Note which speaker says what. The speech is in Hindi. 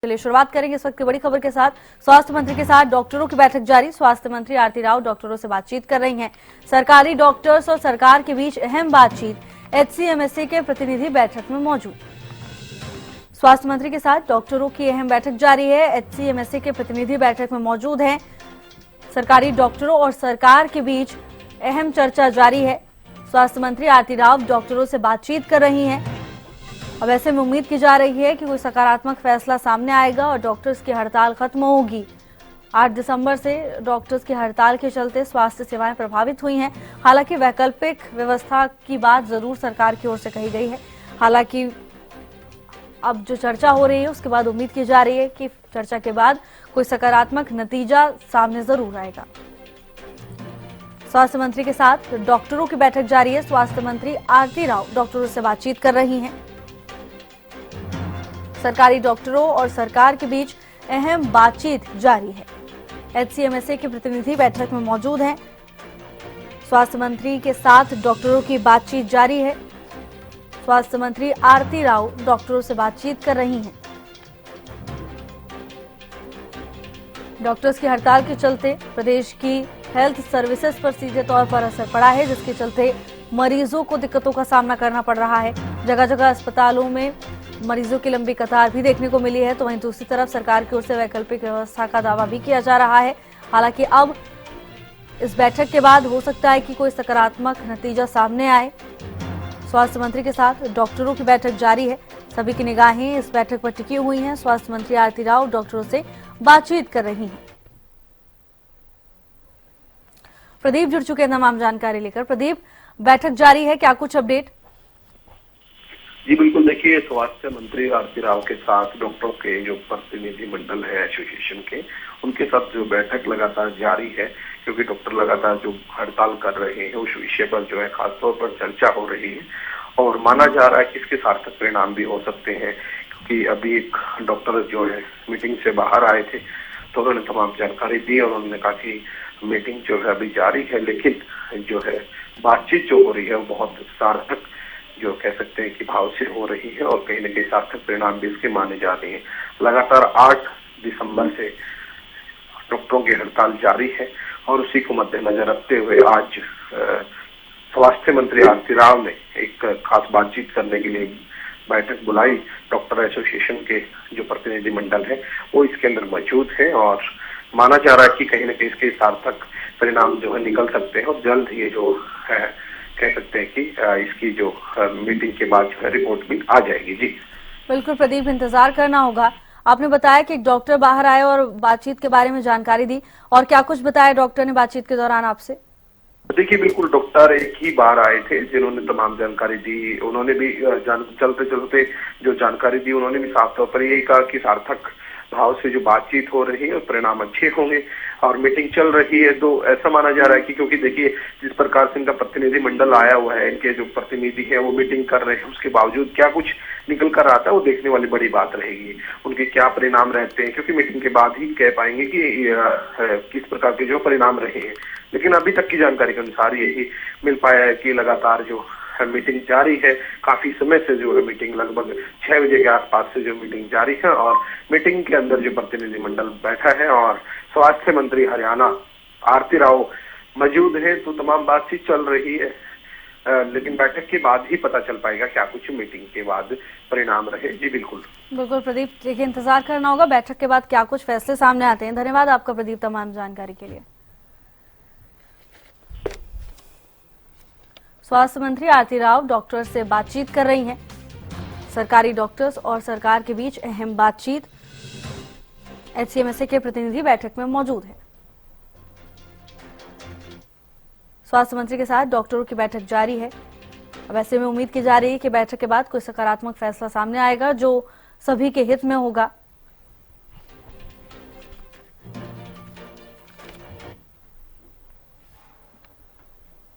Speaker 1: चलिए शुरुआत करेंगे इस वक्त की बड़ी खबर के साथ। स्वास्थ्य मंत्री के साथ डॉक्टरों की बैठक जारी। स्वास्थ्य मंत्री आरती राव डॉक्टरों से बातचीत कर रही हैं। सरकारी डॉक्टर्स और सरकार के बीच अहम बातचीत। एचसीएमएसए के प्रतिनिधि बैठक में मौजूद। स्वास्थ्य मंत्री के साथ डॉक्टरों की अहम बैठक जारी है। एचसीएमएसए के प्रतिनिधि बैठक में मौजूद हैं। सरकारी डॉक्टरों और सरकार के बीच अहम चर्चा जारी है। स्वास्थ्य मंत्री आरती राव डॉक्टरों से बातचीत कर रही हैं। अब ऐसे में उम्मीद की जा रही है कि कोई सकारात्मक फैसला सामने आएगा और डॉक्टर्स की हड़ताल खत्म होगी। 8 दिसंबर से डॉक्टर्स की हड़ताल के चलते स्वास्थ्य सेवाएं प्रभावित हुई हैं। हालांकि वैकल्पिक व्यवस्था की बात जरूर सरकार की ओर से कही गई है। हालांकि अब जो चर्चा हो रही है उसके बाद उम्मीद की जा रही है कि चर्चा के बाद कोई सकारात्मक नतीजा सामने जरूर आएगा। स्वास्थ्य मंत्री के साथ डॉक्टरों की बैठक जारी है। स्वास्थ्य मंत्री आरती राव डॉक्टरों से बातचीत कर रही हैं। सरकारी डॉक्टरों और सरकार के बीच अहम बातचीत जारी है। एचसीएमएसए के प्रतिनिधि बैठक में मौजूद हैं। स्वास्थ्य मंत्री के साथ डॉक्टरों की बातचीत जारी है। स्वास्थ्य मंत्री आरती राव डॉक्टरों से बातचीत कर रही हैं। डॉक्टर्स की हड़ताल के चलते प्रदेश की हेल्थ सर्विसेज पर सीधे तौर पर असर पड़ा है, जिसके चलते मरीजों को दिक्कतों का सामना करना पड़ रहा है। जगह जगह अस्पतालों में मरीजों की लंबी कतार भी देखने को मिली है। तो वहीं दूसरी तरफ सरकार की ओर से वैकल्पिक व्यवस्था का दावा भी किया जा रहा है। हालांकि अब इस बैठक के बाद हो सकता है कि कोई सकारात्मक नतीजा सामने आए। स्वास्थ्य मंत्री के साथ डॉक्टरों की बैठक जारी है। सभी की निगाहें इस बैठक पर टिकी हुई हैं। स्वास्थ्य मंत्री आरती राव डॉक्टरों से बातचीत कर रही हैं। प्रदीप जुड़ चुके हैं तमाम जानकारी लेकर। प्रदीप, बैठक जारी है, क्या कुछ अपडेट?
Speaker 2: जी बिल्कुल, देखिए स्वास्थ्य मंत्री आरती राव के साथ डॉक्टरों के जो प्रतिनिधि मंडल है एसोसिएशन के, उनके साथ जो बैठक लगातार जारी है, क्योंकि डॉक्टर लगातार जो हड़ताल कर रहे हैं उस विषय पर जो है खासतौर पर चर्चा हो रही है और माना जा रहा है कि इसके सार्थक परिणाम भी हो सकते हैं। क्योंकि अभी एक डॉक्टर जो है मीटिंग से बाहर आए थे तो उन्होंने तमाम जानकारी दी और उन्होंने कहा कि मीटिंग जो है अभी जारी है, लेकिन जो है बातचीत जो हो रही है वो बहुत सार्थक जो कह सकते हैं कि भाव से हो रही है और कहीं न कहीं सार्थक परिणाम भी इसके माने जा रहे हैं। लगातार 8 दिसंबर से डॉक्टरों की हड़ताल जारी है और उसी को मद्देनजर रखते हुए आज स्वास्थ्य मंत्री आरती राव ने एक खास बातचीत करने के लिए बैठक बुलाई। डॉक्टर एसोसिएशन के जो प्रतिनिधि मंडल है वो इसके अंदर मौजूद है और माना जा रहा है कि कहीं न कहीं इसके सार्थक परिणाम जो है निकल सकते हैं और जल्द ये जो है कह सकते हैं कि इसकी जो मीटिंग के बाद जो है रिपोर्ट भी आ जाएगी। जी
Speaker 1: बिल्कुल प्रदीप, इंतजार करना होगा। आपने बताया कि एक डॉक्टर बाहर आए और बातचीत के बारे में जानकारी दी, और क्या कुछ बताया डॉक्टर ने बातचीत के दौरान आपसे?
Speaker 2: देखिए बिल्कुल, डॉक्टर एक ही बार आए थे जिन्होंने तमाम जानकारी दी। उन्होंने भी चलते चलते जो जानकारी दी उन्होंने भी साफ तौर पर यही कहा कि सार्थक भाव से जो बातचीत हो रही है और परिणाम अच्छे होंगे और मीटिंग चल रही है। तो ऐसा माना जा रहा है कि क्योंकि देखिए जिस प्रकार से इनका प्रतिनिधि मंडल आया हुआ है, इनके जो प्रतिनिधि है वो मीटिंग कर रहे हैं, उसके बावजूद क्या कुछ निकल कर आता है वो देखने वाली बड़ी बात रहेगी। उनके क्या परिणाम रहते हैं, क्योंकि मीटिंग के बाद ही कह पाएंगे कि किस प्रकार के जो परिणाम रहे हैं। लेकिन अभी तक की जानकारी के अनुसार यही मिल पाया है कि लगातार जो मीटिंग जारी है। काफी समय से जो है मीटिंग लगभग 6 बजे के आसपास से जो मीटिंग जारी है और मीटिंग के अंदर जो प्रतिनिधि मंडल बैठा है और स्वास्थ्य मंत्री हरियाणा आरती राव मौजूद है, तो तमाम बातचीत चल रही है। लेकिन बैठक के बाद ही पता चल पाएगा क्या कुछ मीटिंग के बाद परिणाम रहे। जी बिल्कुल
Speaker 1: बिल्कुल प्रदीप, देखिए इंतजार करना होगा बैठक के बाद क्या कुछ फैसले सामने आते हैं। धन्यवाद आपका प्रदीप तमाम जानकारी के लिए। स्वास्थ्य मंत्री आरती राव डॉक्टर से बातचीत कर रही हैं। सरकारी डॉक्टर्स और सरकार के बीच अहम बातचीत। एचसीएमएसए के प्रतिनिधि बैठक में मौजूद है। स्वास्थ्य मंत्री के साथ डॉक्टरों की बैठक जारी है। अब ऐसे में उम्मीद की जा रही है कि बैठक के बाद कोई सकारात्मक फैसला सामने आएगा जो सभी के हित में होगा।